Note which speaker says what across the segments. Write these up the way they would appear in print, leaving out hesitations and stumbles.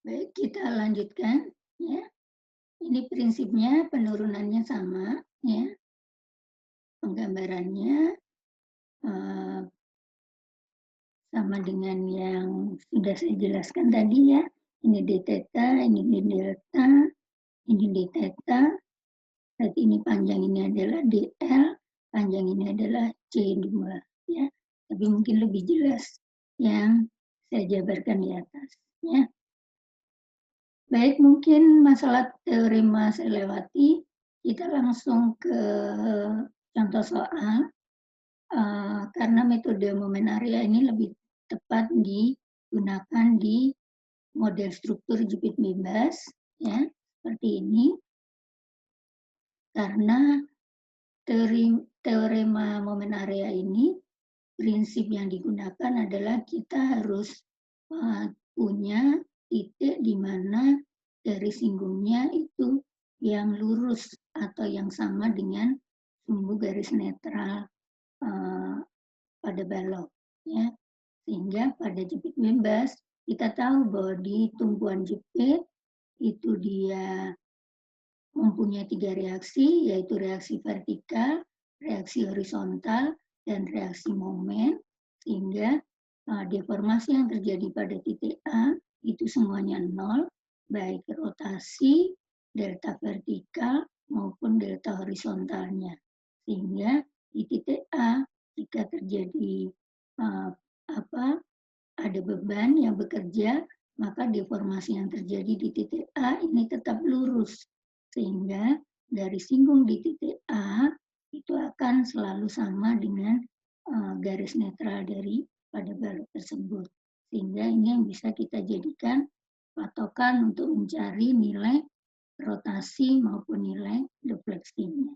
Speaker 1: Baik, kita lanjutkan ya. Ini prinsipnya penurunannya sama ya. Penggambarannya eh, sama dengan yang sudah saya jelaskan tadi ya. Ini d theta, ini d delta, ini d theta. Berarti ini panjang ini adalah dl, panjang ini adalah c2 ya. Tapi mungkin lebih jelas yang saya jabarkan di atas ya. Baik, mungkin masalah teorema saya lewati, kita langsung ke contoh soal, karena metode momen area ini lebih tepat digunakan di model struktur jepit bebas, ya, seperti ini. Karena teorema momen area ini, prinsip yang digunakan adalah kita harus punya titik di mana garis singgungnya itu yang lurus atau yang sama dengan sumbu garis netral pada balok, ya. Sehingga pada jepit bebas kita tahu bahwa di tumpuan jepit itu dia mempunyai 3 reaksi, yaitu reaksi vertikal, reaksi horizontal, dan reaksi momen, sehingga deformasi yang terjadi pada titik A itu semuanya 0, baik rotasi, delta vertikal, maupun delta horizontalnya. Sehingga di titik A, jika terjadi ada beban yang bekerja, maka deformasi yang terjadi di titik A ini tetap lurus. Sehingga garis singgung di titik A itu akan selalu sama dengan garis netral dari pada balok tersebut. Sehingga ini yang bisa kita jadikan patokan untuk mencari nilai rotasi maupun nilai defleksinya.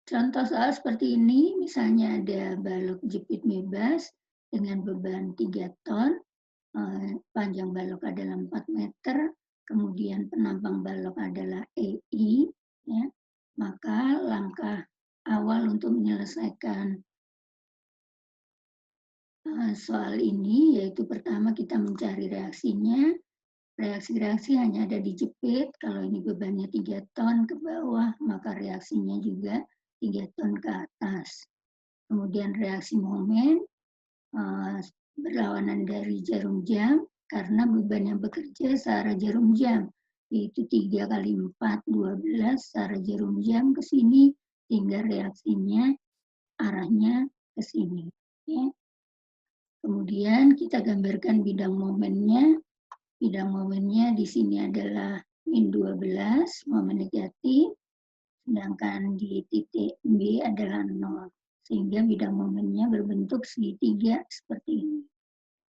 Speaker 1: Contoh soal seperti ini, misalnya ada balok jepit bebas dengan beban 3 ton, panjang balok adalah 4 meter, kemudian penampang balok adalah EI, ya, maka langkah awal untuk menyelesaikan soal ini yaitu pertama kita mencari reaksinya. Reaksi-reaksi hanya ada di jepit, kalau ini bebannya 3 ton ke bawah, maka reaksinya juga 3 ton ke atas. Kemudian reaksi momen, berlawanan dari jarum jam, karena beban yang bekerja searah jarum jam, yaitu 3 kali 4, 12, searah jarum jam ke sini, sehingga reaksinya arahnya ke sini. Ya. Kemudian kita gambarkan bidang momennya. Bidang momennya di sini adalah min 12, momen negatif, sedangkan di titik B adalah 0. Sehingga bidang momennya berbentuk segitiga seperti ini.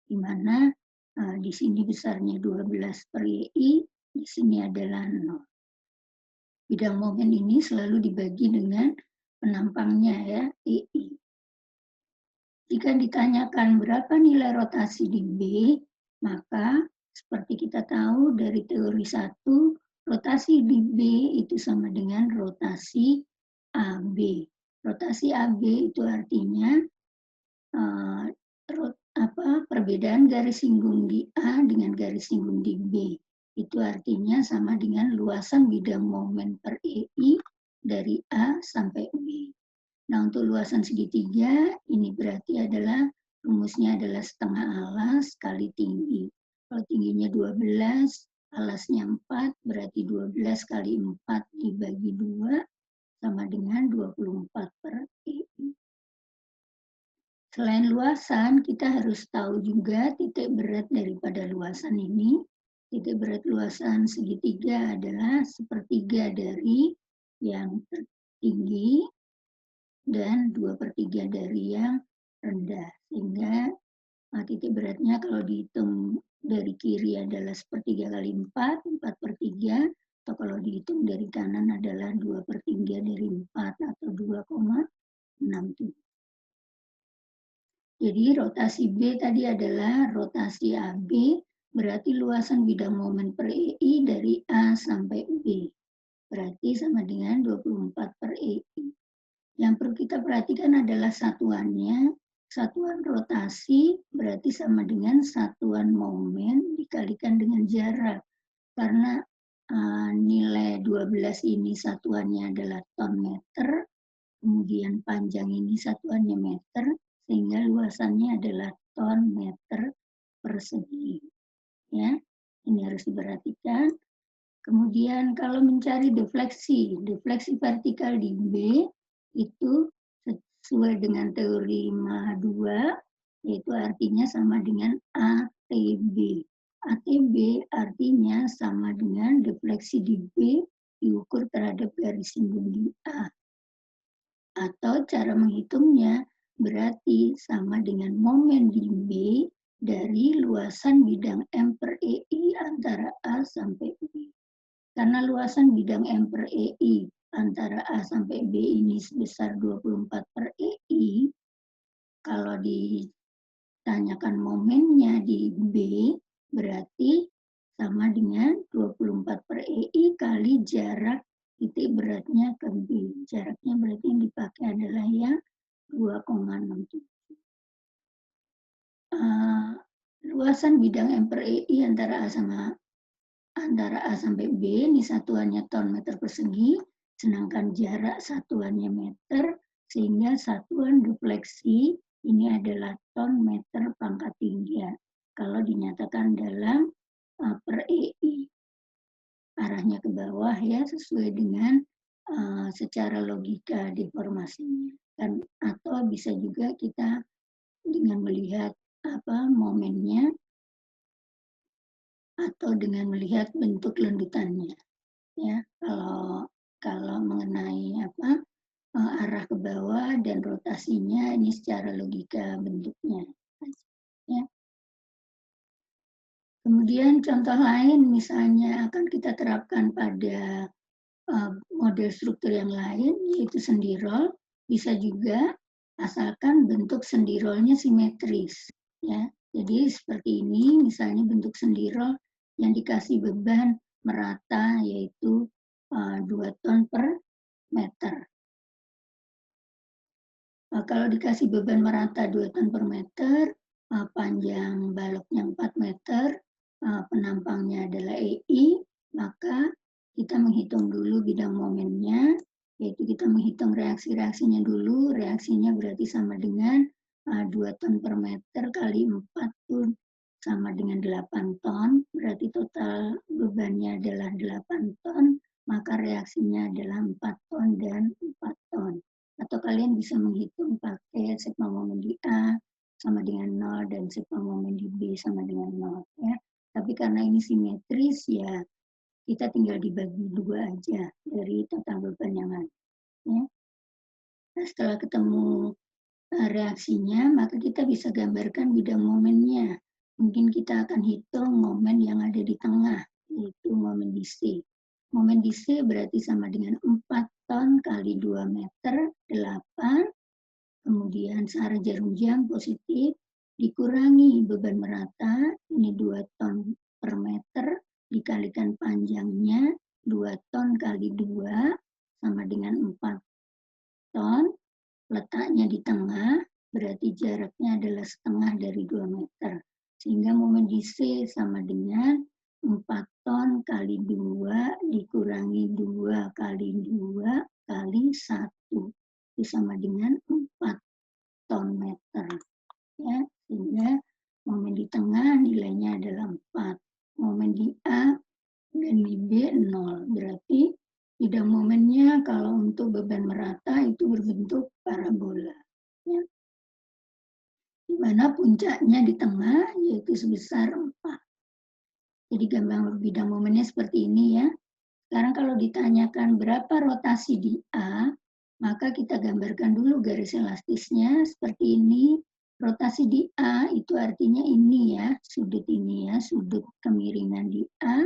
Speaker 1: Di mana di sini besarnya 12 per EI, di sini adalah 0. Bidang momen ini selalu dibagi dengan penampangnya ya, EI. Jika ditanyakan berapa nilai rotasi di B, maka seperti kita tahu dari teori 1, rotasi di B itu sama dengan rotasi AB. Rotasi AB itu artinya perbedaan garis singgung di A dengan garis singgung di B. Itu artinya sama dengan luasan bidang momen per EI dari A sampai B. Nah, untuk luasan segitiga, ini berarti adalah rumusnya adalah setengah alas kali tinggi. Kalau tingginya 12, alasnya 4, berarti 12 kali 4 dibagi 2, sama dengan 24 per EI. Selain luasan, kita harus tahu juga titik berat daripada luasan ini. Titik berat luasan segitiga adalah sepertiga dari yang tertinggi dan 2/3 dari yang rendah. Sehingga titik beratnya kalau dihitung dari kiri adalah sepertiga kali 4, 4/3, atau kalau dihitung dari kanan adalah 2/3 dari 4 atau 2,67. Jadi rotasi B tadi adalah rotasi AB, berarti luasan bidang momen per EI dari A sampai B. Berarti sama dengan 24 per EI. Yang perlu kita perhatikan adalah satuannya. Satuan rotasi berarti sama dengan satuan momen dikalikan dengan jarak. Karena nilai 12 ini satuannya adalah ton meter, kemudian panjang ini satuannya meter, sehingga luasannya adalah ton meter persegi. Ya, ini harus diperhatikan. Kemudian kalau mencari defleksi vertikal di B itu sesuai dengan teori Mach 2, yaitu artinya sama dengan ATB. ATB artinya sama dengan defleksi di B diukur terhadap garis singgung di A. Atau cara menghitungnya berarti sama dengan momen di B dari luasan bidang M per EI antara A sampai B. Karena luasan bidang M per EI antara A sampai B ini sebesar 24 per EI, kalau ditanyakan momennya di B, berarti sama dengan 24 per EI kali jarak titik beratnya ke B. Jaraknya berarti yang dipakai adalah yang 2,67. Luasan bidang M per EI antara A sampai B, ini satuannya ton meter persegi, sedangkan jarak satuannya meter, sehingga satuan defleksi ini adalah ton meter pangkat 3. Kalau dinyatakan dalam per EI. Arahnya ke bawah ya, sesuai dengan secara logika deformasinya. Atau bisa juga kita dengan melihat momennya, atau dengan melihat bentuk lendutannya. Ya, kalau mengenai arah ke bawah dan rotasinya ini secara logika bentuknya. Ya. Kemudian contoh lain misalnya akan kita terapkan pada model struktur yang lain, yaitu sendirol. Bisa juga asalkan bentuk sendirolnya simetris. Ya. Jadi seperti ini, misalnya bentuk sendirol yang dikasih beban merata, yaitu 2 ton per meter. Kalau dikasih beban merata 2 ton per meter, panjang baloknya 4 meter, penampangnya adalah EI, maka kita menghitung dulu bidang momennya, yaitu kita menghitung reaksi-reaksinya dulu. Reaksinya berarti sama dengan 2 ton per meter kali 4 itu sama dengan 8 ton, berarti total bebannya adalah 8 ton, maka reaksinya adalah 4 ton dan 4 ton. Atau kalian bisa menghitung pakai sigma momen di A sama dengan 0 dan sigma momen di B sama dengan 0. Ya. Tapi karena ini simetris, ya kita tinggal dibagi 2 aja dari total beban yang ada. Ya. Nah, setelah ketemu reaksinya, maka kita bisa gambarkan bidang momennya. Mungkin kita akan hitung momen yang ada di tengah, yaitu momen di C. Momen di C berarti sama dengan 4 ton kali 2 meter, 8. Kemudian searah jarum jam positif, dikurangi beban merata, ini 2 ton per meter, dikalikan panjangnya, 2 ton kali 2, sama dengan 4 ton. Letaknya di tengah, berarti jaraknya adalah setengah dari 2 meter. Sehingga momen di C sama dengan 4 ton kali 2 dikurangi 2 kali 2 kali 1. Itu sama dengan 4 ton meter. Ya, sehingga momen di tengah nilainya adalah 4. Momen di A dan di B 0. Berarti bidang momennya kalau untuk beban merata itu berbentuk parabola. Ya. Di mana puncaknya di tengah yaitu sebesar 4. Jadi gambar bidang momennya seperti ini ya. Sekarang kalau ditanyakan berapa rotasi di A, maka kita gambarkan dulu garis elastisnya seperti ini. Rotasi di A itu artinya ini ya, sudut ini ya, sudut kemiringan di A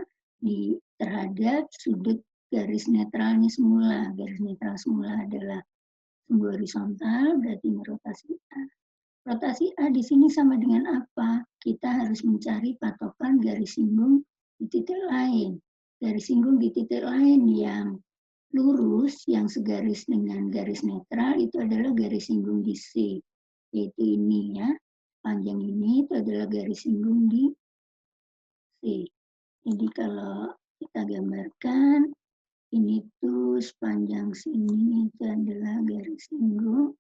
Speaker 1: terhadap sudut garis netralnya semula. Garis netral semula adalah sumbu horizontal, berarti ini rotasi A. Rotasi A di sini sama dengan apa? Kita harus mencari patokan garis singgung di titik lain. Garis singgung di titik lain yang lurus, yang segaris dengan garis netral, itu adalah garis singgung di C. yaitu ini ya. Panjang ini itu adalah garis singgung di C. Jadi kalau kita gambarkan, ini tuh sepanjang sini itu adalah garis singgung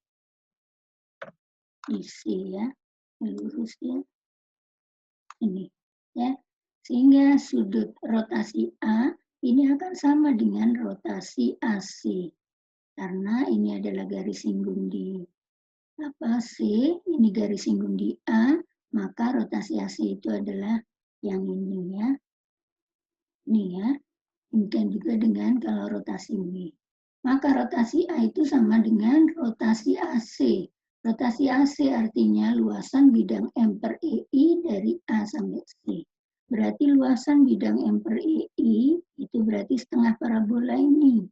Speaker 1: di C ya, lurus ya, ini ya. Sehingga sudut rotasi A ini akan sama dengan rotasi AC. Karena ini adalah garis singgung di C, ini garis singgung di A, maka rotasi AC itu adalah yang ini ya. Ini ya. Demikian juga dengan kalau rotasi B. Maka rotasi A itu sama dengan rotasi AC. Rotasi AC artinya luasan bidang M per EI dari A sampai C. Berarti luasan bidang M per EI itu berarti setengah parabola ini.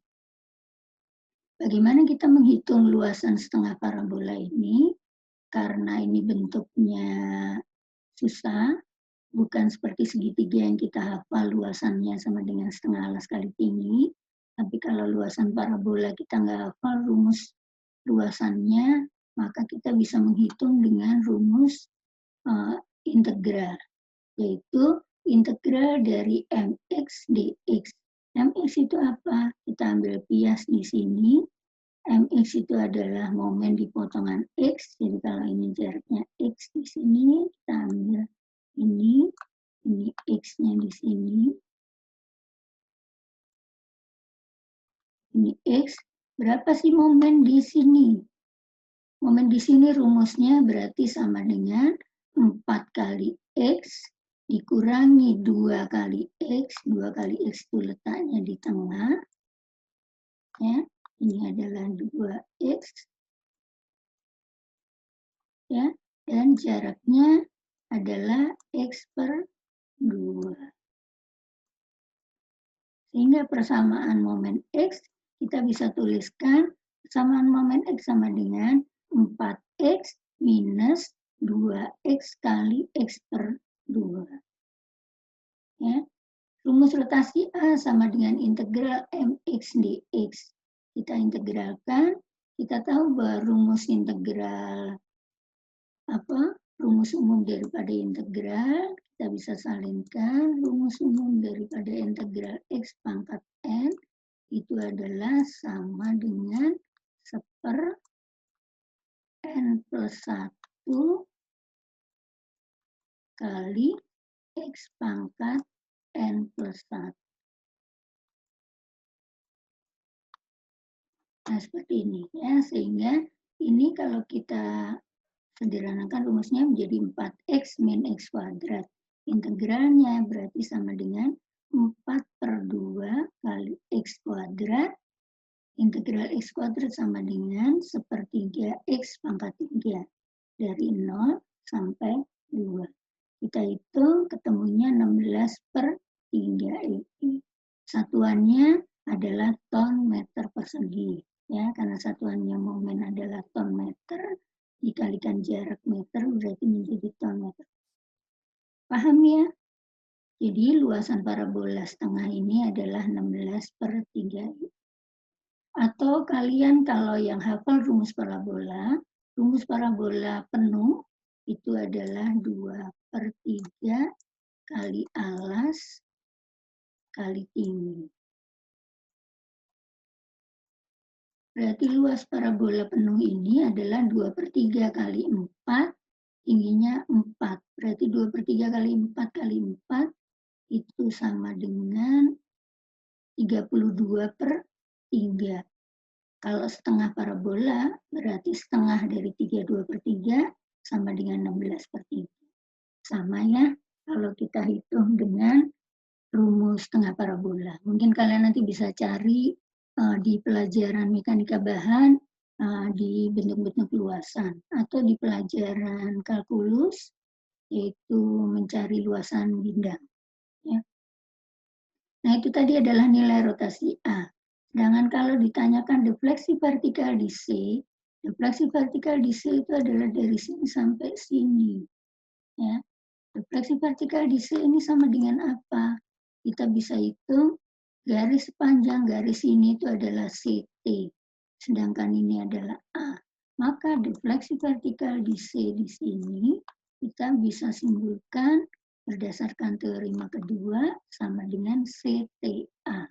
Speaker 1: Bagaimana kita menghitung luasan setengah parabola ini? Karena ini bentuknya susah, bukan seperti segitiga yang kita hafal luasannya sama dengan setengah alas kali tinggi. Tapi kalau luasan parabola kita nggak hafal rumus luasannya, maka kita bisa menghitung dengan rumus integral, yaitu integral dari mx dx. Mx itu apa? Kita ambil bias di sini. Mx itu adalah momen di potongan x. Jadi kalau ini jaraknya x di sini, kita ambil ini x-nya di sini. Ini x. Berapa sih momen di sini? Momen di sini rumusnya berarti sama dengan 4 kali x dikurangi 2 kali x. 2 kali x itu letaknya di tengah. Ya, ini adalah 2x. Ya, dan jaraknya adalah x per 2. Sehingga persamaan momen x kita bisa tuliskan persamaan momen x sama dengan 4x minus 2x kali x per 2. Ya. Rumus rotasi A sama dengan integral mx dx. Kita integralkan, kita tahu bahwa rumus integral rumus umum daripada integral, kita bisa salinkan rumus umum daripada integral x pangkat n itu adalah sama dengan 1/n plus 1 kali x pangkat n plus 1. Nah, seperti ini ya, sehingga ini kalau kita sederhanakan rumusnya menjadi 4x min x kuadrat. Integralnya berarti sama dengan 4/2 kali x kuadrat. Integral x kuadrat sama dengan 1/3 x pangkat 3. Dari 0 sampai 2. Kita hitung ketemunya 16/3. Satuannya adalah ton meter persegi. Ya, karena satuannya momen adalah ton meter, dikalikan jarak meter berarti menjadi ton meter. Paham ya? Jadi luasan parabola setengah ini adalah 16/3. Atau kalian kalau yang hafal rumus parabola penuh itu adalah 2/3 kali alas kali tinggi. Berarti luas parabola penuh ini adalah 2/3 kali 4, tingginya 4. Berarti 2/3 kali 4 kali 4 itu sama dengan 32/3. Kalau setengah parabola, berarti setengah dari 32/3 sama dengan 16/3. Sama ya, kalau kita hitung dengan rumus setengah parabola. Mungkin kalian nanti bisa cari di pelajaran mekanika bahan di bentuk-bentuk luasan, atau di pelajaran kalkulus yaitu mencari luasan bidang. Ya. Nah, itu tadi adalah nilai rotasi A. Sedangkan kalau ditanyakan defleksi vertikal di C, defleksi vertikal di C itu adalah dari sini sampai sini. Ya. Defleksi vertikal di C ini sama dengan apa? Kita bisa hitung garis sepanjang garis ini itu adalah CT, sedangkan ini adalah A. Maka defleksi vertikal di C di sini kita bisa simpulkan berdasarkan teorema kedua sama dengan CTA.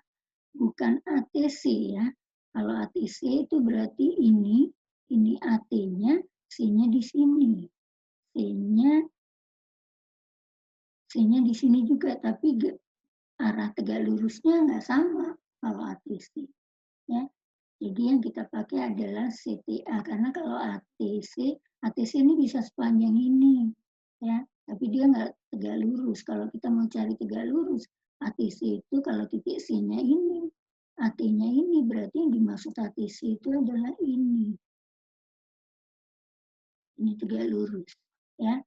Speaker 1: Bukan ATC ya. Kalau ATC itu berarti ini AT-nya, C-nya di sini. C-nya di sini juga, tapi arah tegak lurusnya nggak sama kalau ATC. Ya. Jadi yang kita pakai adalah CTA, karena kalau ATC ini bisa sepanjang ini. Ya. Tapi dia nggak tegak lurus. Kalau kita mau cari tegak lurus, ATC itu kalau titik C-nya ini, AT-nya ini, berarti yang dimaksud ATC itu adalah ini. Ini tegak lurus. Ya.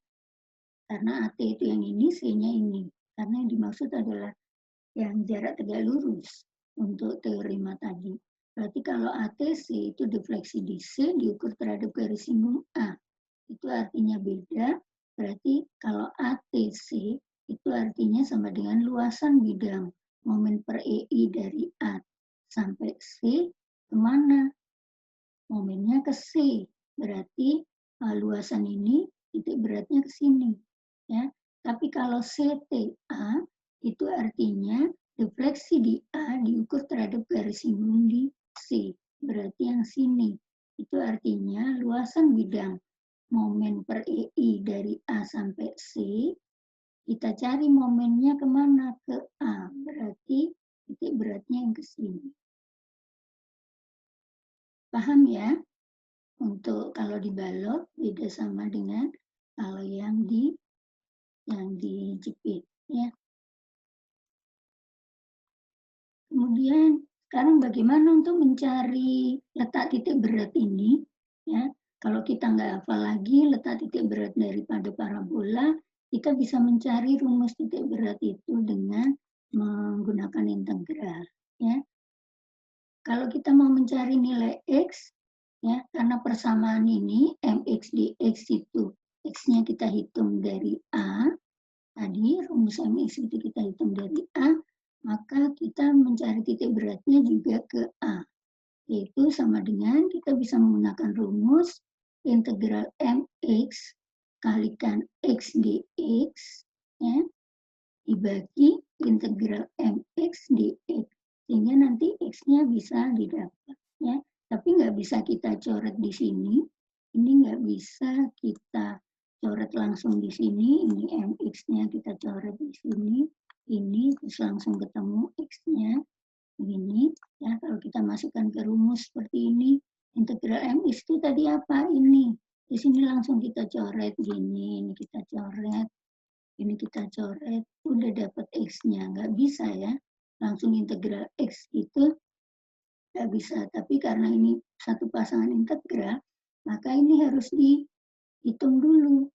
Speaker 1: Karena AT itu yang ini, C-nya ini. Karena yang dimaksud adalah yang jarak tegak lurus untuk teorema tadi. Berarti kalau ATC itu defleksi di C diukur terhadap garis singgung A. Itu artinya beda. Berarti kalau ATC itu artinya sama dengan luasan bidang momen per EI dari A sampai C kemana? Momennya ke C. Berarti luasan ini titik beratnya ke sini. Ya. Tapi kalau CTA itu artinya defleksi di A diukur terhadap garis singgung di C. Berarti yang sini. Itu artinya luasan bidang momen per EI dari A sampai C. Kita cari momennya kemana? Ke A. Berarti titik beratnya yang ke sini. Paham ya? Untuk kalau dibalok beda sama dengan kalau yang dijepit ya. Kemudian sekarang bagaimana untuk mencari letak titik berat ini ya. Kalau kita nggak hafal lagi letak titik berat daripada parabola, kita bisa mencari rumus titik berat itu dengan menggunakan integral ya. Kalau kita mau mencari nilai X ya, karena persamaan ini mx dx itu x-nya kita hitung dari A, tadi rumus mx itu kita hitung dari A, maka kita mencari titik beratnya juga ke A. Yaitu sama dengan kita bisa menggunakan rumus integral mx kalikan x dx ya, dibagi integral mx dx. Sehingga nanti x-nya bisa didapat. Ya. Tapi nggak bisa kita coret di sini. Ini nggak bisa kita coret langsung di sini. Ini mx-nya kita coret di sini. Ini terus langsung ketemu x-nya. Begini. Ya, kalau kita masukkan ke rumus seperti ini. Integral mx itu tadi apa? Ini. Di sini langsung kita coret gini. Ini kita coret. Ini kita coret. Udah dapat x-nya. Nggak bisa ya. Langsung integral x itu nggak bisa, tapi karena ini satu pasangan integral, maka ini harus dihitung dulu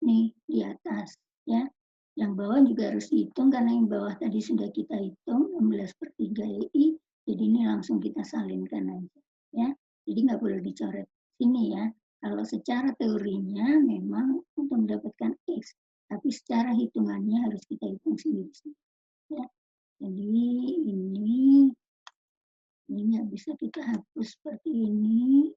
Speaker 1: nih di atas ya. Yang bawah juga harus dihitung karena yang bawah tadi sudah kita hitung 16/3 EI, jadi ini langsung kita salinkan aja ya. Jadi nggak boleh dicoret sini ya. Kalau secara teorinya memang untuk mendapatkan X, tapi secara hitungannya harus kita hitung sendiri ya. Jadi ini nggak bisa kita hapus seperti ini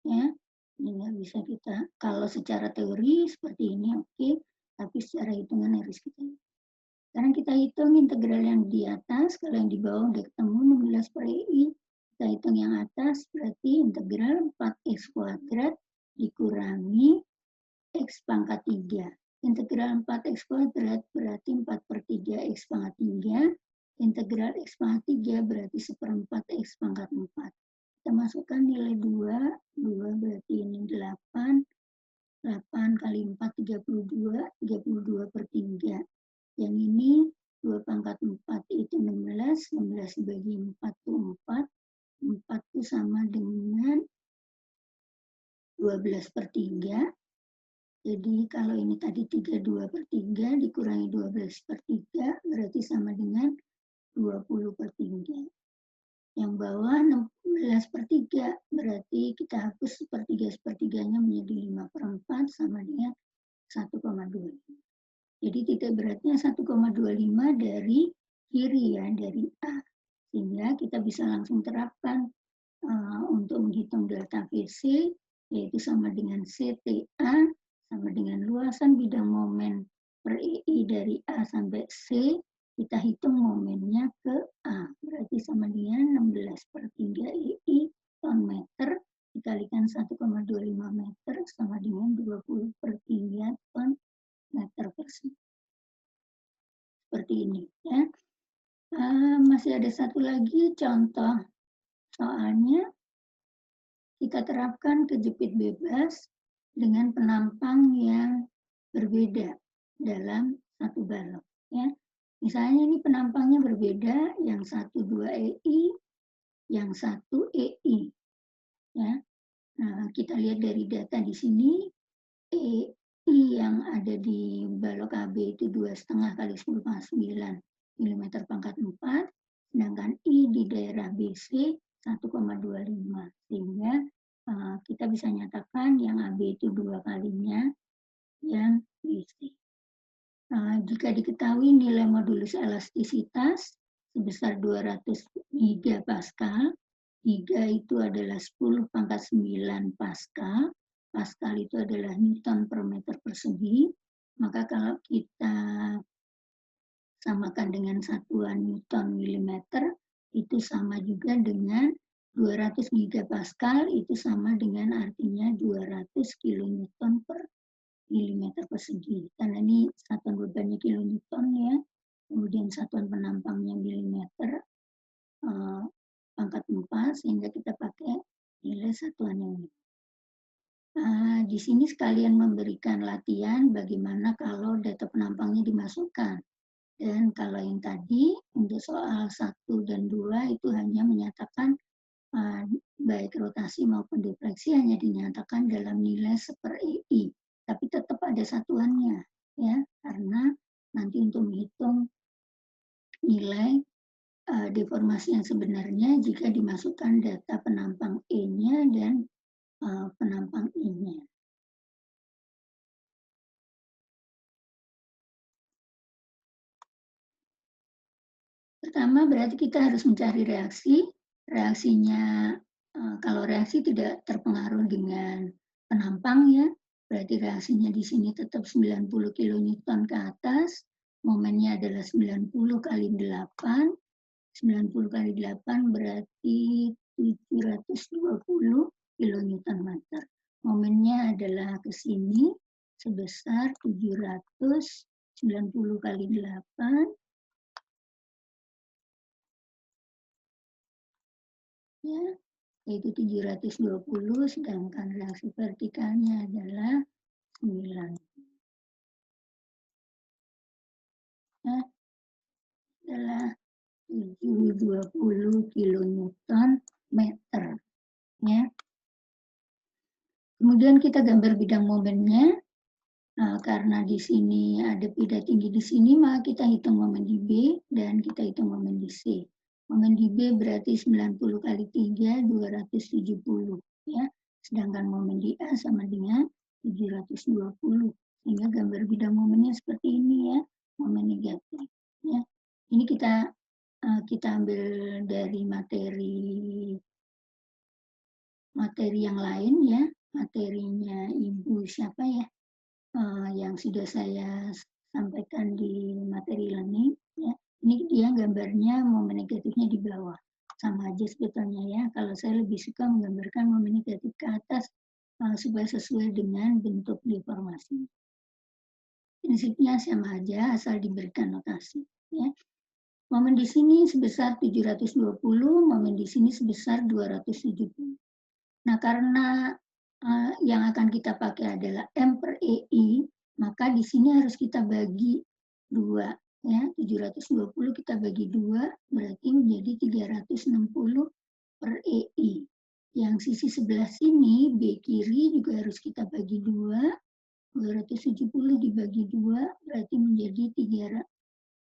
Speaker 1: ya. Ini nggak bisa kita, kalau secara teori seperti ini oke, tapi secara hitungan harus kita hitung. Sekarang kita hitung integral yang di atas, kalau yang di bawah udah ketemu 16/EI, kita hitung yang atas berarti integral 4x kuadrat dikurangi x pangkat 3. Integral 4x kuadrat berarti 4/3 x pangkat 3. Integral x pangkat 3 berarti 1/4 x pangkat 4. Kita masukkan nilai 2. 2 berarti ini 8. 8 kali 4, 32. 32/3. Yang ini 2 pangkat 4 itu 16. 16 dibagi 4 itu 4. 4 itu sama dengan 12/3. Jadi kalau ini tadi 32/3 dikurangi 12/3 berarti sama dengan 20/3. Yang bawah 16/3 berarti kita hapus 1/3/3-nya menjadi 5/4 sama dengan 1,25. Jadi titik beratnya 1,25 dari kiri ya, dari A. Sehingga kita bisa langsung terapkan untuk menghitung delta VC, yaitu sama dengan CTA, sama dengan luasan bidang momen per EI dari A sampai C, kita hitung momennya ke A. Berarti sama dengan 16/3 EI ton meter dikalikan 1,25 meter sama dengan 20/3 ton meter persegi. Seperti ini ya. Masih ada satu lagi contoh soalnya. Kita terapkan kejepit bebas dengan penampang yang berbeda dalam satu balok. Ya. Misalnya ini penampangnya berbeda, yang satu 2 EI, yang satu EI. Ya. Nah, kita lihat dari data di sini, EI yang ada di balok AB itu 2,5 kali 10⁻9 mm pangkat 4, sedangkan I di daerah BC 1,25, sehingga kita bisa nyatakan yang AB itu 2 kalinya yang BC. Jika diketahui nilai modulus elastisitas sebesar 200 gigapascal, giga itu adalah 10⁻9 Pascal, Pascal itu adalah Newton per meter persegi, maka kalau kita samakan dengan satuan Newton milimeter, itu sama juga dengan 200 gigapascal, itu sama dengan artinya 200 kilonewton per milimeter persegi. Karena ini satuan bebannya kilonewton ya, kemudian satuan penampangnya milimeter, pangkat 4, sehingga kita pakai nilai satuan yang ini. Di sini sekalian memberikan latihan bagaimana kalau data penampangnya dimasukkan. Dan kalau yang tadi, untuk soal 1 dan 2 itu hanya menyatakan baik rotasi maupun defleksi hanya dinyatakan dalam nilai 1/EI. Tapi tetap ada satuannya, ya, karena nanti untuk menghitung nilai deformasi yang sebenarnya jika dimasukkan data penampang E-nya dan penampang I-nya. Pertama berarti kita harus mencari reaksi. Reaksinya, kalau reaksi tidak terpengaruh dengan penampang ya, berarti reaksinya di sini tetap 90 kilonewton ke atas, momennya adalah 90 kali 8, 90 kali 8 berarti 720 kilonewton meter. Momennya adalah ke sini sebesar 790 kali 8, ya, yaitu 720, sedangkan reaksi vertikalnya adalah 9. Ya, adalah 720 kilonewton meter. Ya. Kemudian kita gambar bidang momennya. Karena di sini ada beda tinggi di sini, maka kita hitung momen di B dan kita hitung momen di C. Momen di B berarti 90 kali 3, 270. Ya. Sedangkan momen di A sama dengan 720. Sehingga gambar bidang momennya seperti ini ya, momen negatif. Ya. Ini kita ambil dari materi yang lain ya, materinya Ibu siapa ya, yang sudah saya sampaikan di materi learning ya. Ini dia gambarnya momen negatifnya di bawah. Sama aja sebetulnya ya, kalau saya lebih suka menggambarkan momen negatif ke atas supaya sesuai dengan bentuk deformasi. Prinsipnya sama aja asal diberikan notasi ya. Momen di sini sebesar 720, momen di sini sebesar 270. Nah, karena yang akan kita pakai adalah M per EI, maka di sini harus kita bagi 2. Ya, 720 kita bagi 2, berarti menjadi 360 per EI. Yang sisi sebelah sini, B kiri juga harus kita bagi 2. 270 dibagi 2, berarti menjadi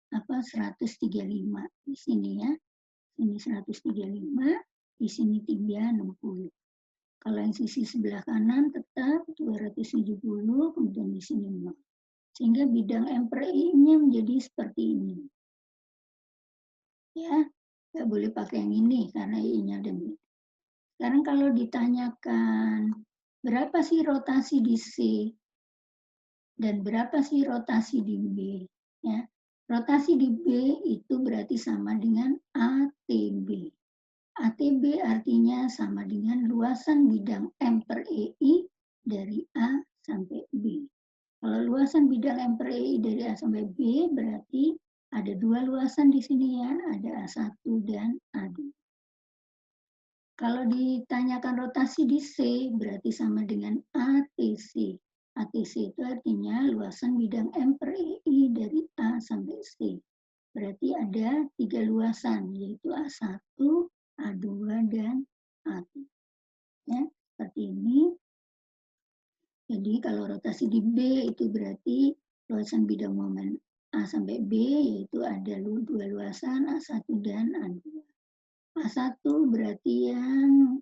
Speaker 1: 135 di sini ya. Ini 135, di sini 360. Kalau yang sisi sebelah kanan tetap 270, kemudian di sini 0. Sehingga bidang M per I-nya menjadi seperti ini. Ya, nggak boleh pakai yang ini karena I-nya ada. Sekarang kalau ditanyakan berapa sih rotasi di C dan berapa sih rotasi di B, ya. Rotasi di B itu berarti sama dengan ATB. ATB artinya sama dengan luasan bidang M per EI dari A sampai B. Kalau luasan bidang M per EI dari A sampai B berarti ada dua luasan di sini ya, ada A1 dan A2. Kalau ditanyakan rotasi di C berarti sama dengan ATC. ATC itu artinya luasan bidang M per EI dari A sampai C. Berarti ada 3 luasan, yaitu A1, A2, dan A3. Ya, seperti ini. Jadi kalau rotasi di B itu berarti luasan bidang momen A sampai B, yaitu ada 2 luasan, A1 dan A2. A1 berarti yang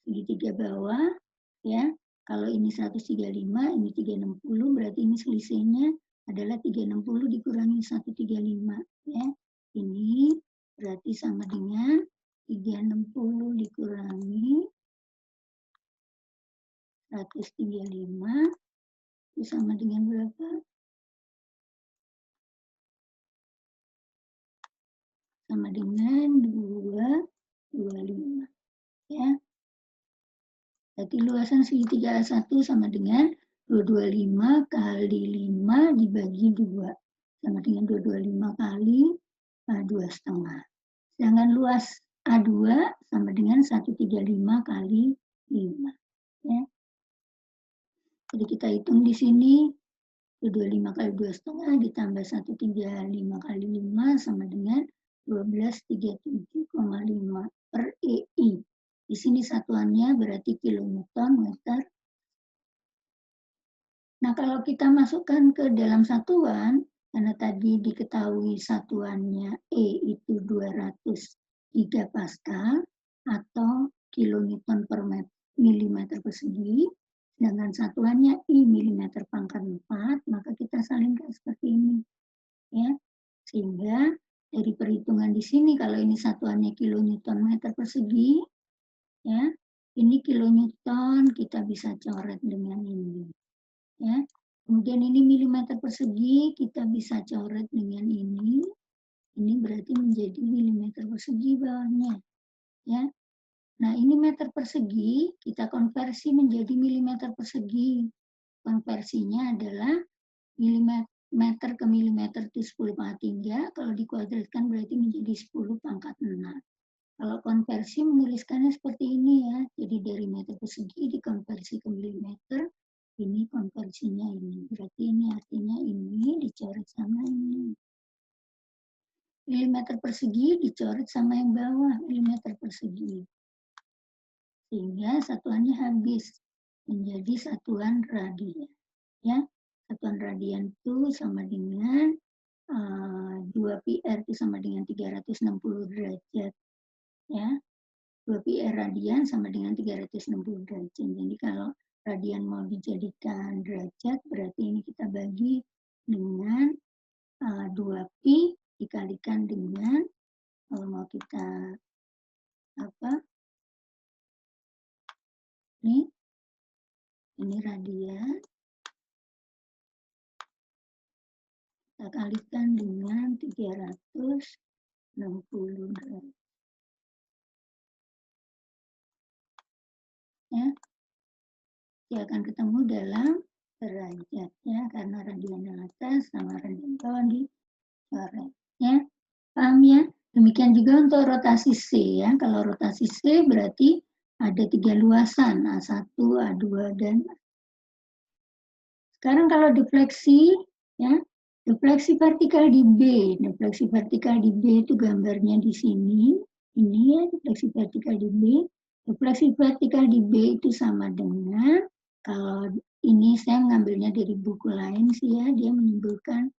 Speaker 1: segitiga bawah, ya. Kalau ini 135, ini 360, berarti ini selisihnya adalah 360 dikurangi 135, ya. Ini berarti sama dengan 360 dikurangi 135, itu sama dengan berapa? Sama dengan 225, ya. Berarti luasan segitiga A1 sama dengan 225 kali 5 dibagi 2. Sama dengan 225 kali 2,5. Sedangkan luas A2 sama dengan 135 kali 5. Ya. Jadi kita hitung di sini 225 kali 2,5 ditambah 135 kali 5 sama dengan 1237,5 per EI. Di sini satuannya berarti kilonewton meter. Nah, kalau kita masukkan ke dalam satuan, karena tadi diketahui satuannya E itu 200 gigapascal atau kilonewton per milimeter persegi, sedangkan satuannya I milimeter pangkat 4, maka kita salingkan seperti ini. Ya, sehingga dari perhitungan di sini, kalau ini satuannya kilonewton meter persegi, ya, ini kilonewton kita bisa coret dengan ini, ya. Kemudian ini milimeter persegi kita bisa coret dengan ini berarti menjadi milimeter persegi bawahnya, ya. Nah, ini meter persegi kita konversi menjadi milimeter persegi. Konversinya adalah milimeter ke milimeter itu 10 pangkat 3, kalau dikuadratkan berarti menjadi 10 pangkat 6. Kalau konversi menuliskannya seperti ini ya, jadi dari meter persegi dikonversi ke milimeter, ini konversinya ini. Berarti ini artinya ini dicoret sama ini. Milimeter persegi dicoret sama yang bawah, milimeter persegi. Sehingga satuannya habis menjadi satuan radian. Ya, satuan radian itu sama dengan 2πr itu sama dengan 360 derajat. Ya, 2πr radian sama dengan 360 derajat. Jadi kalau radian mau dijadikan derajat, berarti ini kita bagi dengan 2pi dikalikan dengan, kalau mau kita apa? Ini radian. Kita kalikan dengan 360 derajat. Ya, dia akan ketemu dalam derajat ya, karena radian yang atas sama radian bawah dicoret ya. Paham ya? Demikian juga untuk rotasi C ya. Kalau rotasi C berarti ada 3 luasan, A1, A2 dan sekarang kalau defleksi ya, defleksi vertikal di B. Defleksi vertikal di B itu gambarnya di sini. Ini ya, defleksi vertikal di B. Defleksi vertikal di B itu sama dengan, kalau ini saya mengambilnya dari buku lain sih ya, dia menyebutkan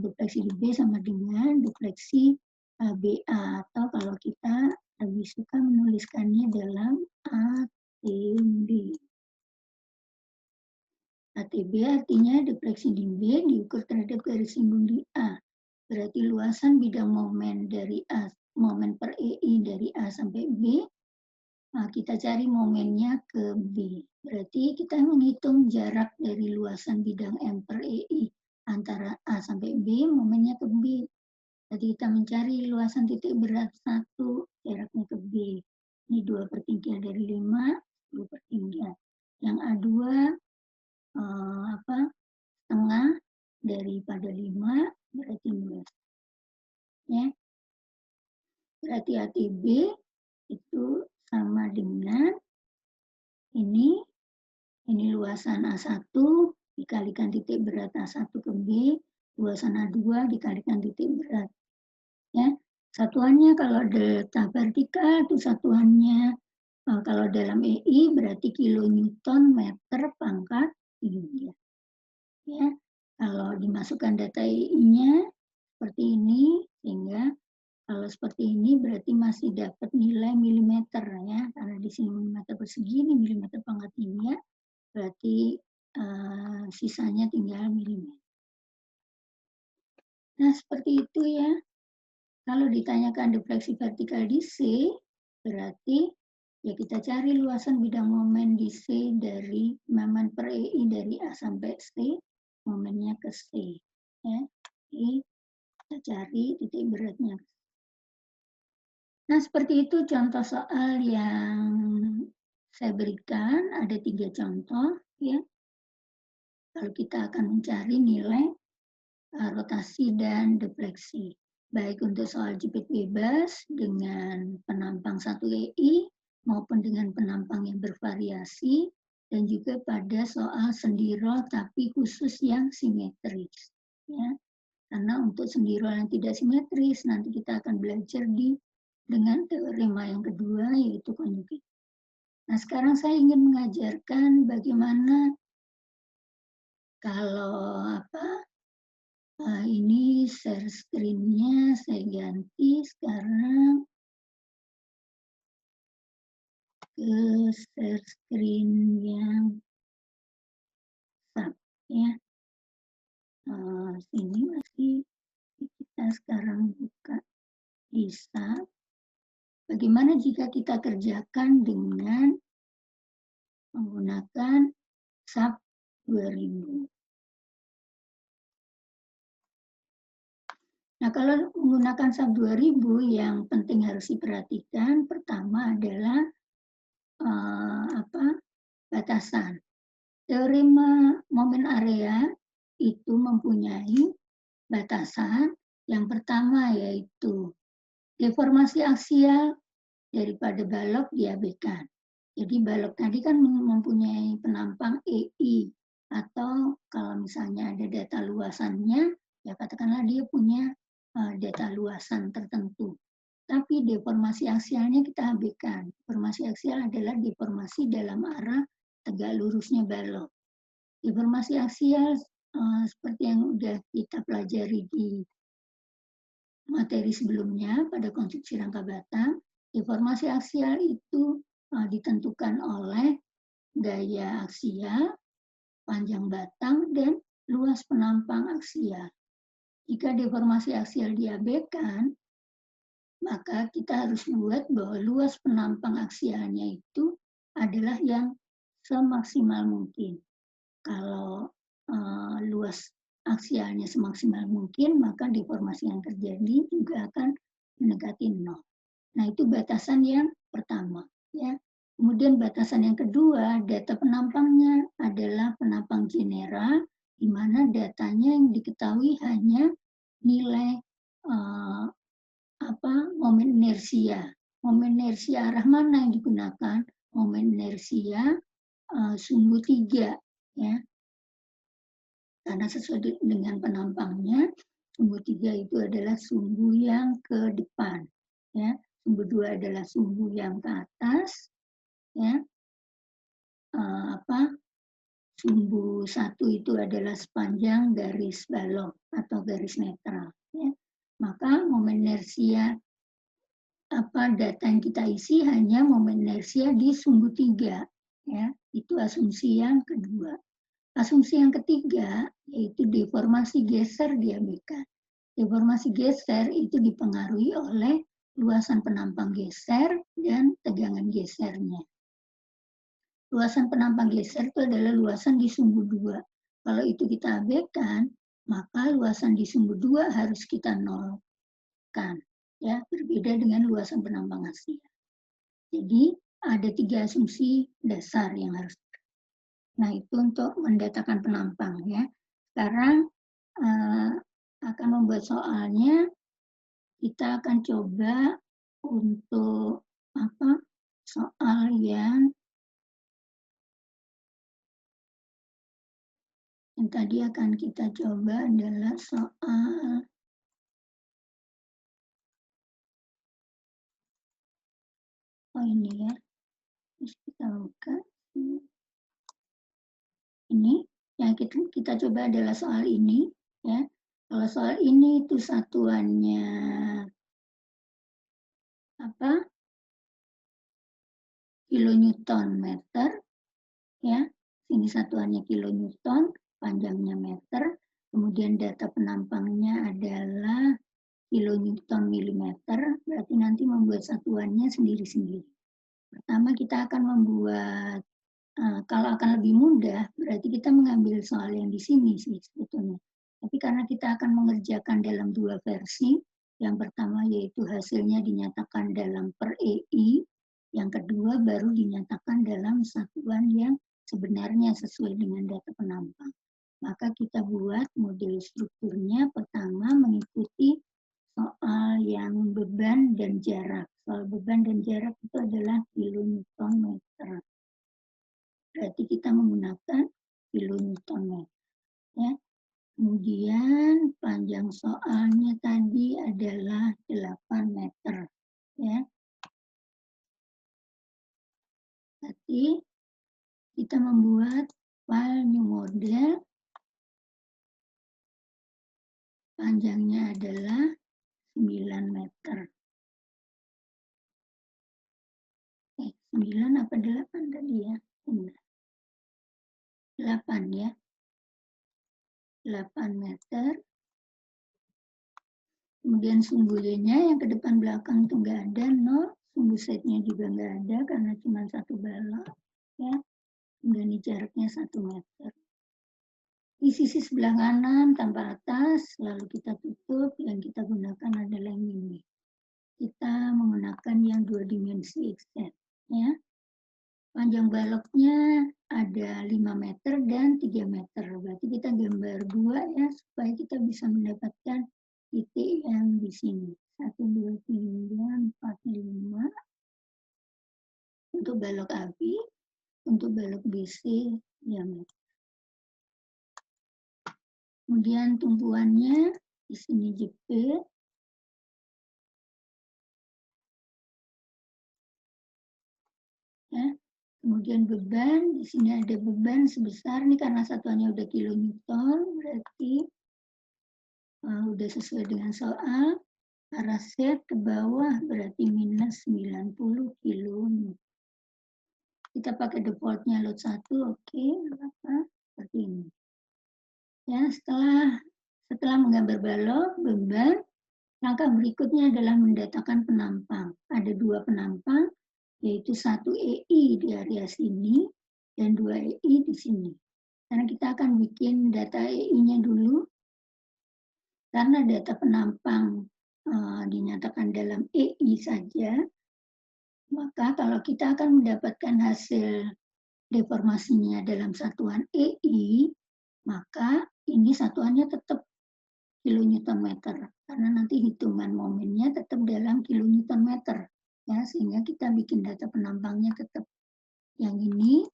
Speaker 1: defleksi di B sama dengan defleksi BA, atau kalau kita lebih suka menuliskannya dalam ATB. ATB artinya defleksi di B diukur terhadap garis singgung di A. Berarti luasan bidang momen dari A, momen per EI dari A sampai B kita cari momennya ke B. Berarti kita menghitung jarak dari luasan bidang M per EI antara A sampai B, momennya ke B. Jadi kita mencari luasan titik berat 1, jaraknya ke B. Ini 2/3 dari 5, 10/3. Yang A2 setengah daripada 5, berarti 12. Ya. Berarti ATB itu sama dengan ini luasan A1 dikalikan titik berat A1 ke B, luasan A2 dikalikan titik berat. Ya, satuannya kalau delta vertikal itu satuannya kalau dalam EI berarti kilonewton meter pangkat 3. Ya, kalau dimasukkan data EI-nya seperti ini, sehingga kalau seperti ini berarti masih dapat nilai milimeter ya, karena di sini milimeter persegi, ini milimeter pangkat 3, berarti sisanya tinggal milimeter. Nah, seperti itu ya. Kalau ditanyakan defleksi vertikal di C, berarti ya kita cari luasan bidang momen di C dari momen per EI dari A sampai C, momennya ke C. Ya. Jadi kita cari titik beratnya. Nah, seperti itu contoh soal yang saya berikan. Ada 3 contoh. Ya. Kalau kita akan mencari nilai rotasi dan defleksi. Baik untuk soal jepit bebas dengan penampang 1 EI maupun dengan penampang yang bervariasi, dan juga pada soal sendirol tapi khusus yang simetris. Ya. Karena untuk sendirol yang tidak simetris nanti kita akan belajar dengan teorema yang kedua yaitu konjugasi. Nah, sekarang saya ingin mengajarkan bagaimana kalau ini share screen-nya saya ganti sekarang ke share screen yang SAP ya. Sini masih kita sekarang buka di SAP. Bagaimana jika kita kerjakan dengan menggunakan SAP 2000? Nah, kalau menggunakan SAP 2000 yang penting harus diperhatikan pertama adalah batasan. Teorema momen area itu mempunyai batasan. Yang pertama yaitu deformasi aksial daripada balok diabaikan. Jadi balok tadi kan mempunyai penampang EI, atau kalau misalnya ada data luasannya, ya katakanlah dia punya data luasan tertentu. Tapi deformasi aksialnya kita abaikan. Deformasi aksial adalah deformasi dalam arah tegak lurusnya balok. Deformasi aksial seperti yang sudah kita pelajari di materi sebelumnya pada konstruksi rangka batang, deformasi aksial itu ditentukan oleh gaya aksial, panjang batang, dan luas penampang aksial. Jika deformasi aksial diabaikan, maka kita harus buat bahwa luas penampang aksialnya itu adalah yang semaksimal mungkin. Kalau luas aksialnya semaksimal mungkin, maka deformasi yang terjadi juga akan mendekati 0. Nah, itu batasan yang pertama. Ya. Kemudian batasan yang kedua, data penampangnya adalah penampang general, di mana datanya yang diketahui hanya nilai momen inersia. Momen inersia arah mana yang digunakan? Momen inersia sumbu 3. Ya. Karena sesuai dengan penampangnya, sumbu 3 itu adalah sumbu yang ke depan. Ya. Sumbu 2 adalah sumbu yang ke atas. Ya. Sumbu 1 itu adalah sepanjang garis balok atau garis netral. Ya. Maka momen inersia data yang kita isi hanya momen inersia di sumbu 3. Ya. Itu asumsi yang kedua. Asumsi yang ketiga yaitu deformasi geser diabaikan. Deformasi geser itu dipengaruhi oleh luasan penampang geser dan tegangan gesernya. Luasan penampang geser itu adalah luasan di sumbu 2. Kalau itu kita abaikan, maka luasan di sumbu 2 harus kita nolkan. Ya, berbeda dengan luasan penampang aksial. Jadi, ada 3 asumsi dasar yang harus. Nah, itu untuk mendatakan penampang ya. Sekarang akan membuat soalnya, kita akan coba untuk soal yang tadi akan kita coba adalah soal ini ya. Terus kita buka. Ini yang kita coba adalah soal ini ya. Kalau soal ini itu satuannya kilonewton meter ya. Ini satuannya kilonewton, panjangnya meter, kemudian data penampangnya adalah kilonewton milimeter, berarti nanti membuat satuannya sendiri-sendiri. Pertama kita akan membuat, kalau akan lebih mudah, berarti kita mengambil soal yang di sini sih sebetulnya. Tapi karena kita akan mengerjakan dalam 2 versi, yang pertama yaitu hasilnya dinyatakan dalam per EI, yang kedua baru dinyatakan dalam satuan yang sebenarnya sesuai dengan data penampang. Maka kita buat model strukturnya pertama mengikuti soal yang beban dan jarak. Soal beban dan jarak itu adalah kilonewton meter. Berarti kita menggunakan kilonewton meter. Ya. Kemudian panjang soalnya tadi adalah 8 meter. Ya. Berarti kita membuat file new model. Panjangnya adalah 9 meter. 9 apa 8 tadi ya? 8 ya. 8 meter. Kemudian sumbu Y-nya yang ke depan belakang itu nggak ada, 0. Sumbu Z-nya juga nggak ada karena cuma 1 balok. Ya. Kemudian ini jaraknya 1 meter. Di sisi sebelah kanan tanpa atas, lalu kita tutup, yang kita gunakan adalah yang ini. Kita menggunakan yang 2 dimensi XZ. Ya. Panjang baloknya ada 5 meter dan 3 meter. Berarti kita gambar 2 ya, supaya kita bisa mendapatkan titik yang di sini. 1, 2, 3, 4, 5. Untuk balok AB, untuk balok BC diameter. Kemudian tumpuannya di sini JP. Ya. Kemudian beban, di sini ada beban sebesar, ini karena satuannya udah kilonewton, berarti udah sesuai dengan soal. Arah Z ke bawah berarti minus 90 kilo. Kita pakai defaultnya load 1, oke, seperti ini. Ya, setelah menggambar balok, beban, langkah berikutnya adalah mendatakan penampang. Ada 2 penampang, yaitu 1 EI di area sini dan 2 EI di sini. Karena kita akan bikin data EI-nya dulu, karena data penampang dinyatakan dalam EI saja, maka kalau kita akan mendapatkan hasil deformasinya dalam satuan EI, maka ini satuannya tetap kilonewton meter, karena nanti hitungan momennya tetap dalam kilonewton meter. Ya, sehingga kita bikin data penampangnya tetap yang ini.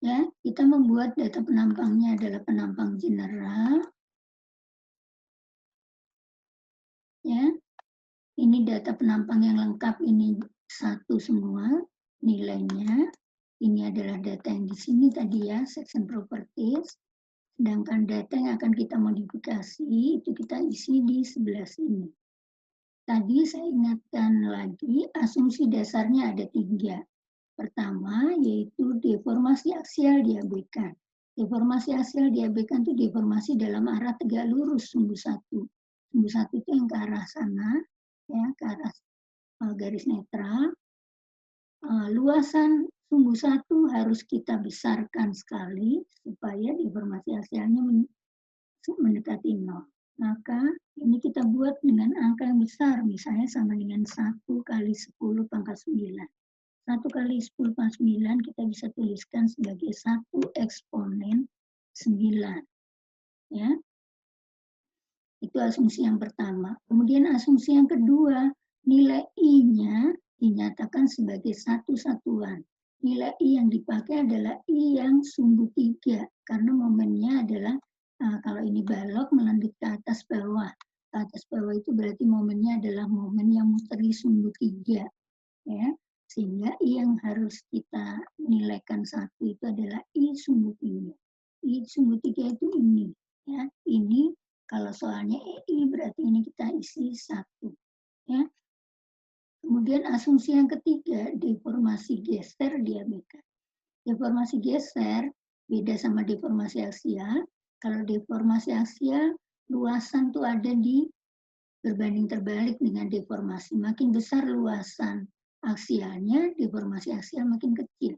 Speaker 1: Ya, kita membuat data penampangnya adalah penampang general. Ya, ini data penampang yang lengkap, ini 1 semua nilainya. Ini adalah data yang di sini tadi ya, section properties. Sedangkan data yang akan kita modifikasi itu kita isi di sebelah sini. Tadi saya ingatkan lagi, asumsi dasarnya ada 3. Pertama, yaitu deformasi aksial diabaikan. Deformasi aksial diabaikan itu deformasi dalam arah tegak lurus sumbu 1. Sumbu 1 itu yang ke arah sana, ya, ke arah garis netral. Luasan sumbu 1 harus kita besarkan sekali supaya deformasi aksialnya mendekati 0. Maka ini kita buat dengan angka yang besar, misalnya sama dengan 1 kali 10 pangkat 9. 1 kali 10 pangkat 9 kita bisa tuliskan sebagai 1 eksponen 9. Ya. Itu asumsi yang pertama. Kemudian asumsi yang kedua, nilai I-nya dinyatakan sebagai satu satuan. Nilai I yang dipakai adalah I yang sumbu 3, karena momennya adalah, kalau ini balok melanjut ke atas bawah. Ke atas bawah itu berarti momennya adalah momen yang muter di sumbu 3. Ya. Sehingga I yang harus kita nilaikan 1 itu adalah I sumbu 3. I sumbu 3 itu ini. Ya. Ini kalau soalnya EI berarti ini kita isi 1. Ya. Kemudian asumsi yang ketiga, deformasi geser diabekan. Deformasi geser beda sama deformasi aksial. Kalau deformasi aksial, luasan tuh ada di berbanding terbalik dengan deformasi. Makin besar luasan aksialnya, deformasi aksial makin kecil.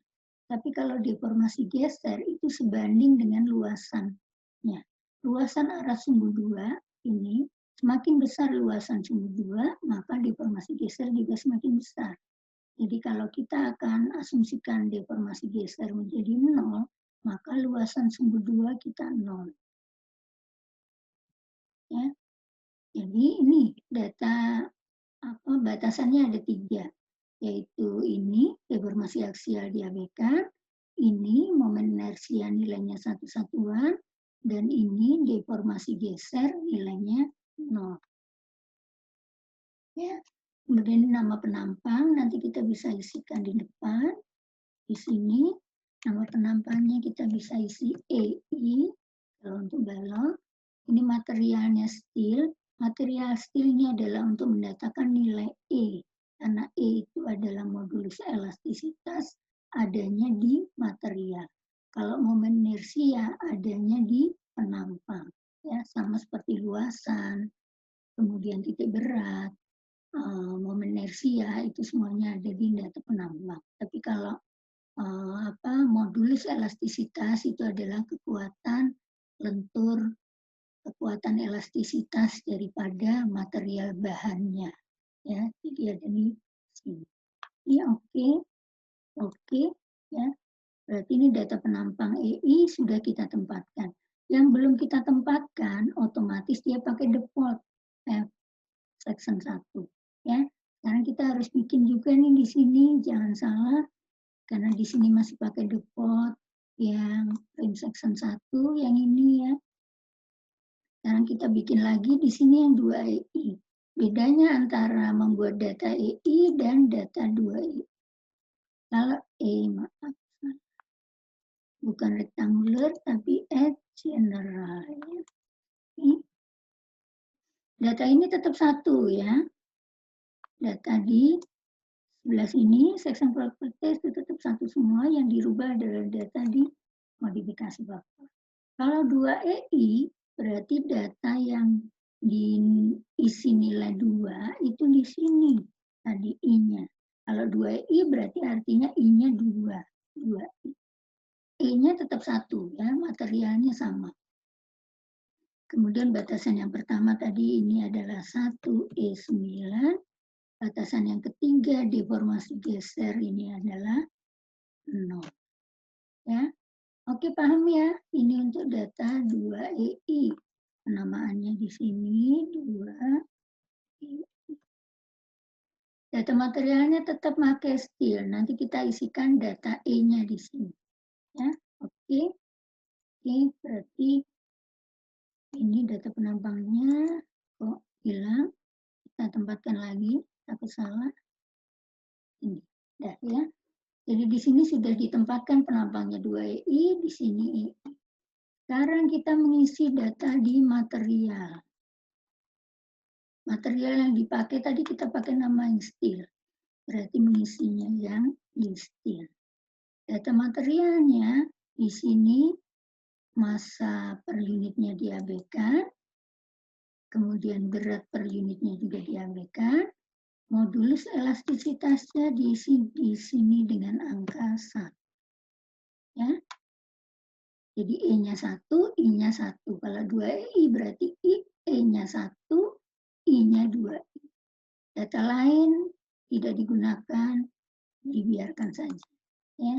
Speaker 1: Tapi kalau deformasi geser itu sebanding dengan luasannya. Luasan arah sumbu 2 ini, semakin besar luasan sumbu 2, maka deformasi geser juga semakin besar. Jadi kalau kita akan asumsikan deformasi geser menjadi 0, maka luasan sumbu 2 kita 0. Ya. Jadi ini data batasannya ada 3, yaitu ini deformasi aksial diabekan, ini momen inersia nilainya satu satuan, dan ini deformasi geser nilainya 0. Ya. Kemudian nama penampang nanti kita bisa isikan di depan. Di sini nama penampangnya kita bisa isi EI kalau untuk balok. Ini materialnya steel. Material steel ini adalah untuk mendatangkan nilai E. Karena E itu adalah modulus elastisitas adanya di material. Kalau momen inersia adanya di penampang. Ya, sama seperti luasan, kemudian titik berat, momen inersia itu semuanya ada di data penampang. Tapi kalau modulus elastisitas itu adalah kekuatan lentur, kekuatan elastisitas daripada material bahannya, ya. Jadi ada di sini. Ini oke, ya. Berarti ini data penampang EI sudah kita tempatkan. Yang belum kita tempatkan, otomatis dia pakai default section 1, ya. Sekarang kita harus bikin juga nih di sini, jangan salah. Karena di sini masih pakai default yang frame section 1, yang ini ya. Sekarang kita bikin lagi di sini yang 2EI. Bedanya antara membuat data EI dan data 2EI. Kalau maaf, bukan rectangular tapi general. Ya. Data ini tetap 1 ya. Data di sebelah sini, section properties itu tetap 1 semua, yang dirubah adalah data di modifikasi faktor. Kalau 2EI, berarti data yang diisi nilai 2 itu di sini, tadi I-nya. Kalau 2EI berarti artinya I-nya 2. 2I. E-nya tetap 1, ya, materialnya sama. Kemudian batasan yang pertama tadi ini adalah 1E9. Batasan yang ketiga, deformasi geser ini adalah 0. Ya. Oke, paham ya? Ini untuk data 2EI. Penamaannya di sini 2EI. Data materialnya tetap pakai steel. Nanti kita isikan data E-nya di sini. Ya, oke. Oke, berarti ini data penampangnya kok hilang. Kita tempatkan lagi, takut salah. Ini, dah ya. Jadi di sini sudah ditempatkan penampangnya 2EI, di sini EI. Sekarang kita mengisi data di material. Material yang dipakai tadi kita pakai nama yang steel. Berarti mengisinya yang di steel. Data materialnya di sini massa per unitnya diabaikan. kemudian berat per unitnya juga diabaikan, modulus elastisitasnya diisi di sini dengan angka 1. Ya. Jadi E-nya 1, I-nya 1. Kalau 2I berarti E-nya 1, I-nya 2I. Data lain tidak digunakan, dibiarkan saja. Ya.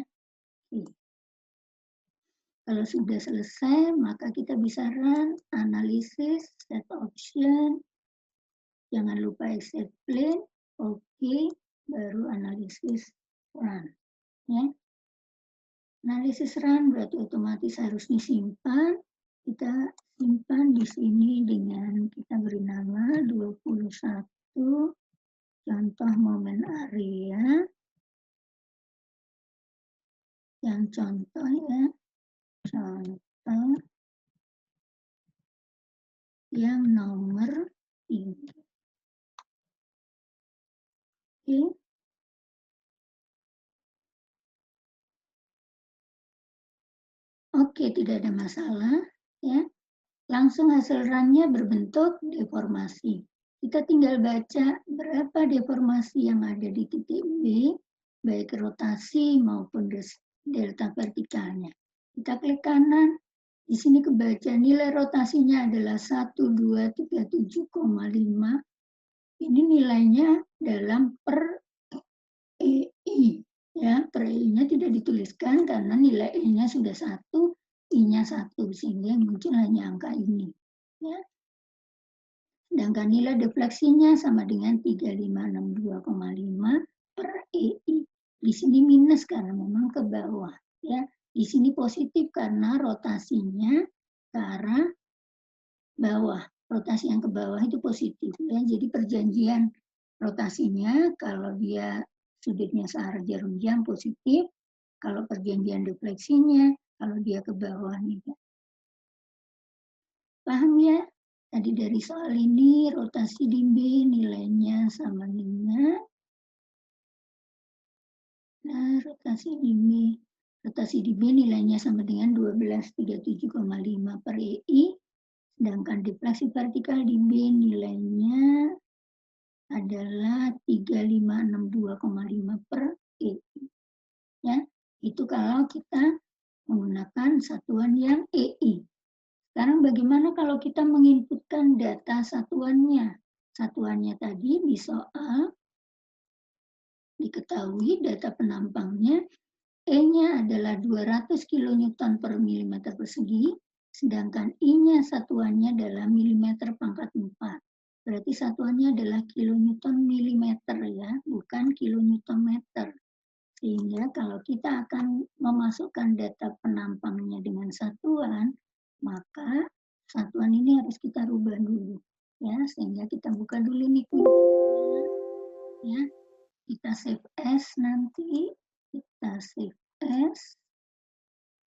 Speaker 1: Kalau sudah selesai, maka kita bisa run analisis, set option, jangan lupa exit plan, oke, baru analisis run. Ya. Analisis run berarti otomatis harus disimpan. Kita simpan di sini dengan kita beri nama 21 contoh momen area. Yang contoh ya, contoh yang nomor 3. Oke. Oke, tidak ada masalah. Ya. Langsung hasil run-nya berbentuk deformasi. Kita tinggal baca berapa deformasi yang ada di titik B, baik rotasi maupun delta vertikalnya. Kita klik kanan, di sini kebaca nilai rotasinya adalah 1237,5. Ini nilainya dalam per EI. Ya, per EI-nya tidak dituliskan karena nilai E-nya sudah 1, I-nya 1, sehingga muncul hanya angka ini. Ya. Sedangkan nilai defleksinya sama dengan 3562,5 per EI. Di sini minus karena memang ke bawah. Ya. Di sini positif karena rotasinya ke arah bawah. Rotasi yang ke bawah itu positif. Ya. Jadi perjanjian rotasinya kalau dia sudutnya searah jarum jam positif, kalau perjanjian defleksinya kalau dia ke bawah negatif. Paham ya? Tadi dari soal ini rotasi di B nilainya sama dengan rotasi di B nilainya sama dengan 1237,5 per EI, sedangkan defleksi vertikal di B nilainya adalah 3562,5 per EI. Ya, itu kalau kita menggunakan satuan yang EI. Sekarang bagaimana kalau kita menginputkan data satuannya? Satuannya tadi di soal diketahui data penampangnya E-nya adalah 200 kN per milimeter persegi, sedangkan I-nya satuannya adalah milimeter pangkat 4. Berarti satuannya adalah kilonewton milimeter ya, bukan kilonewton meter. Sehingga kalau kita akan memasukkan data penampangnya dengan satuan, maka satuan ini harus kita rubah dulu. Ya, sehingga kita buka dulu nih kuncinya. Ya, kita save as nanti, kita save as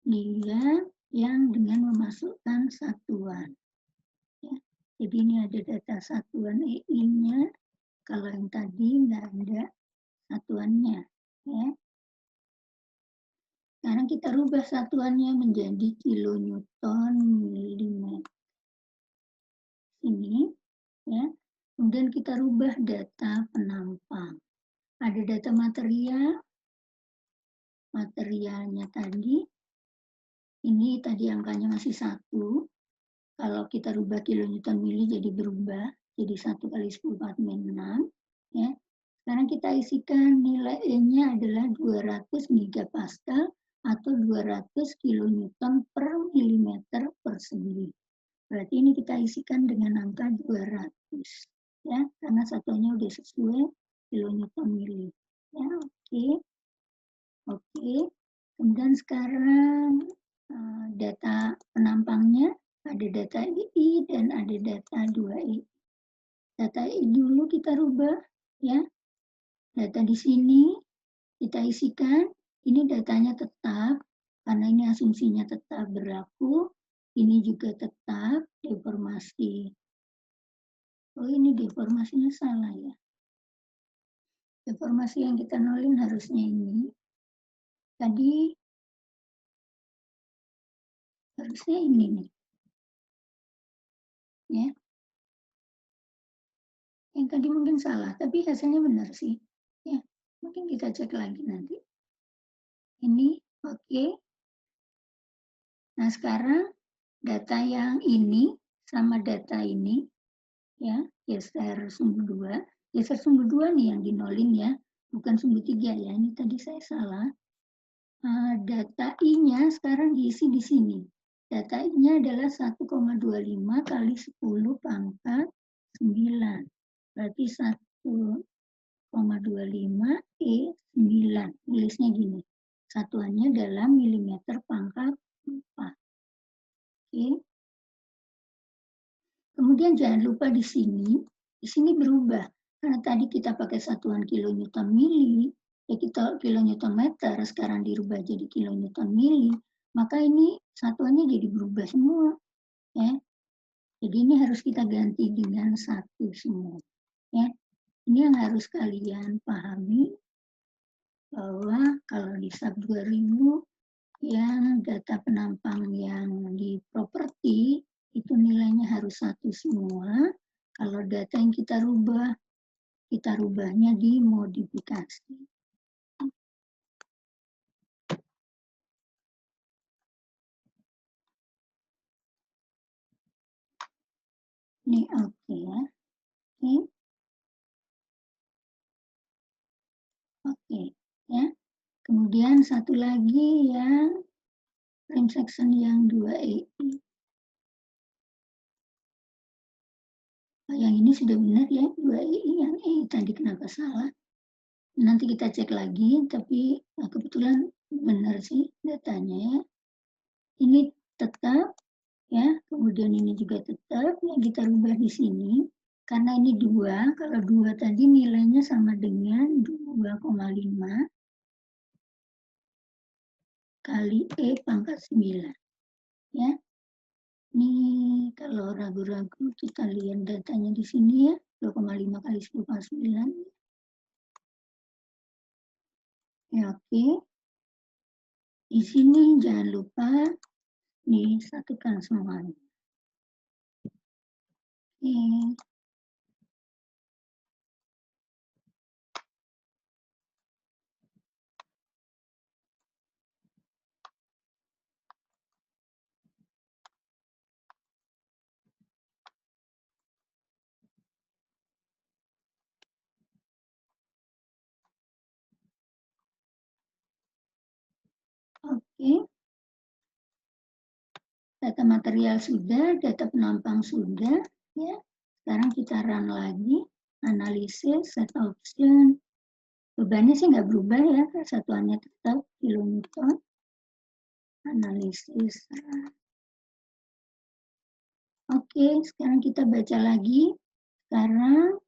Speaker 1: dia yang dengan memasukkan satuan. Ya, jadi ini ada data satuan EI-nya. Kalau yang tadi nggak ada satuannya. Ya. Sekarang kita rubah satuannya menjadi kilonewton milimeter. Ini, ya. Kemudian kita rubah data penampang. Ada data material, materialnya tadi. Ini tadi angkanya masih 1. Kalau kita rubah kilonewton mili jadi berubah, jadi 1 kali 10 4 6. Ya. Sekarang kita isikan nilai E-nya adalah 200 megapascal atau 200 kilonewton per milimeter persegi. Berarti ini kita isikan dengan angka 200. Ya, karena satunya udah sesuai kilonewton mili. Ya, oke. Oke. Kemudian sekarang data penampangnya ada data I dan ada data 2I. Data I dulu kita rubah ya. Data di sini kita isikan, ini datanya tetap karena ini asumsinya tetap berlaku. Ini juga tetap deformasi. Oh, ini deformasinya salah ya. Deformasi yang kita nolin harusnya ini. Tadi harusnya ini nih. Ya. Yang tadi mungkin salah, tapi hasilnya benar sih. Ya, mungkin kita cek lagi nanti. Ini oke. Nah, sekarang data yang ini sama data ini, ya, geser sumbu 2. Geser sumbu 2 nih yang dinolin ya, bukan sumbu 3 ya. Ini tadi saya salah. Data I-nya sekarang diisi di sini. Data I-nya adalah 1,25 kali 10 pangkat 9. Berarti 1,25 E9. Tulisnya gini. Satuannya dalam milimeter pangkat 4. Oke. Kemudian jangan lupa di sini berubah. Karena tadi kita pakai satuan kilonewton mili, ya kita kilonewton meter, sekarang dirubah jadi kilonewton mili, maka ini satuannya jadi berubah semua. Ya. Jadi ini harus kita ganti dengan 1 semua. Ya. Ini yang harus kalian pahami, bahwa kalau di SAP 2000 yang data penampang yang di properti itu nilainya harus 1 semua. Kalau data yang kita rubahnya di modifikasi. Ini oke ya. Oke ya. Kemudian satu lagi yang frame section yang 2EI. Yang ini sudah benar ya, 2EI, yang E tadi kenapa salah? Nanti kita cek lagi, tapi kebetulan benar sih datanya ya. Ini tetap ya, kemudian ini juga tetap, yang kita rubah di sini. Karena ini 2, kalau 2 tadi nilainya sama dengan 2,5 kali E pangkat 9. Ya, ini kalau ragu-ragu kita lihat datanya di sini ya, 2,5 kali 10 pangkat 9. Ya, oke. Di sini jangan lupa disatukan semuanya. Oke. Oke. Data material sudah, data penampang sudah, ya. Sekarang kita run lagi, analisis, set option. Bebannya sih nggak berubah ya, satuannya tetap kilonewton. Analisis. Oke, sekarang kita baca lagi. Sekarang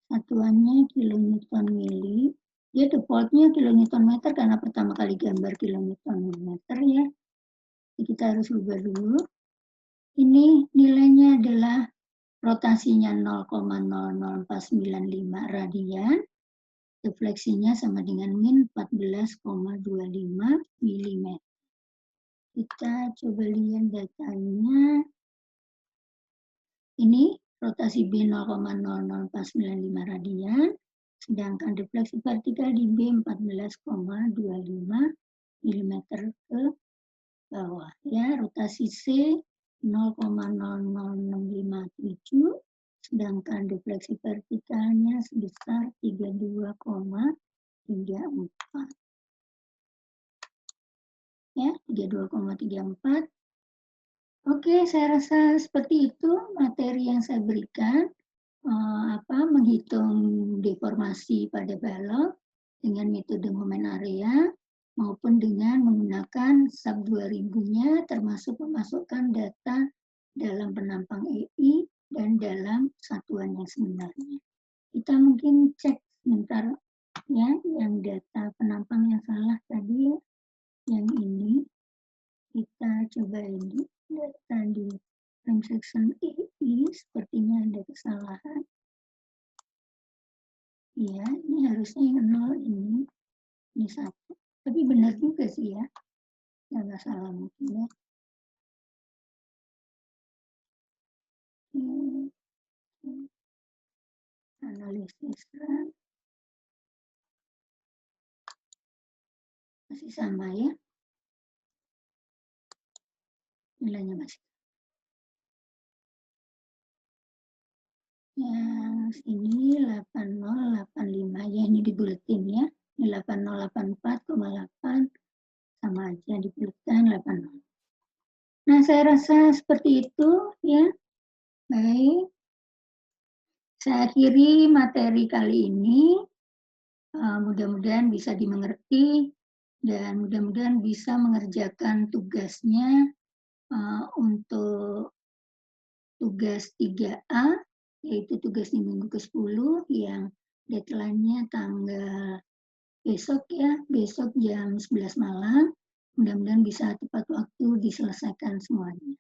Speaker 1: satuannya kilonewton mili. Dia defaultnya kilonewton meter karena pertama kali gambar kilonewton meter ya. Jadi kita harus ubah dulu. Ini nilainya adalah rotasinya 0,00495 radian. Defleksinya sama dengan min 14,25 mm. Kita coba lihat datanya. Ini rotasi B 0,00495 radian, sedangkan defleksi vertikal di B 14,25 mm ke bawah. Ya, rotasi C 0,00657, sedangkan defleksi vertikalnya sebesar 32,34. Ya, 32,34. Oke, saya rasa seperti itu materi yang saya berikan. Menghitung deformasi pada balok dengan metode momen area maupun dengan menggunakan SAP 2000-nya termasuk memasukkan data dalam penampang EI dan dalam satuan yang sebenarnya. Kita mungkin cek sebentar ya, yang data penampang yang salah tadi, yang ini kita coba ini data di frame section EI sepertinya ada kesalahan. Iya, ini harusnya yang 0 ini 1. Tapi benar juga sih ya, nggak salah mungkin ya. analisis run. Masih sama ya. Nilainya masih. Yang ini 8085 ya, ini dibuletin ya. Ini 8084,8 sama aja dibuletin 80. Nah, saya rasa seperti itu ya. Baik. Saya akhiri materi kali ini. Mudah-mudahan bisa dimengerti dan mudah-mudahan bisa mengerjakan tugasnya untuk tugas 3A, yaitu tugas di minggu ke-10 yang deadline-nya tanggal besok ya, besok jam 11 malam. Mudah-mudahan bisa tepat waktu diselesaikan semuanya.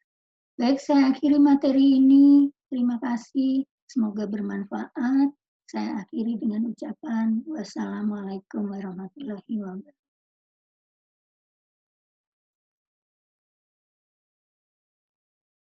Speaker 1: Baik, saya akhiri materi ini. Terima kasih. Semoga bermanfaat. Saya akhiri dengan ucapan wassalamualaikum warahmatullahi wabarakatuh.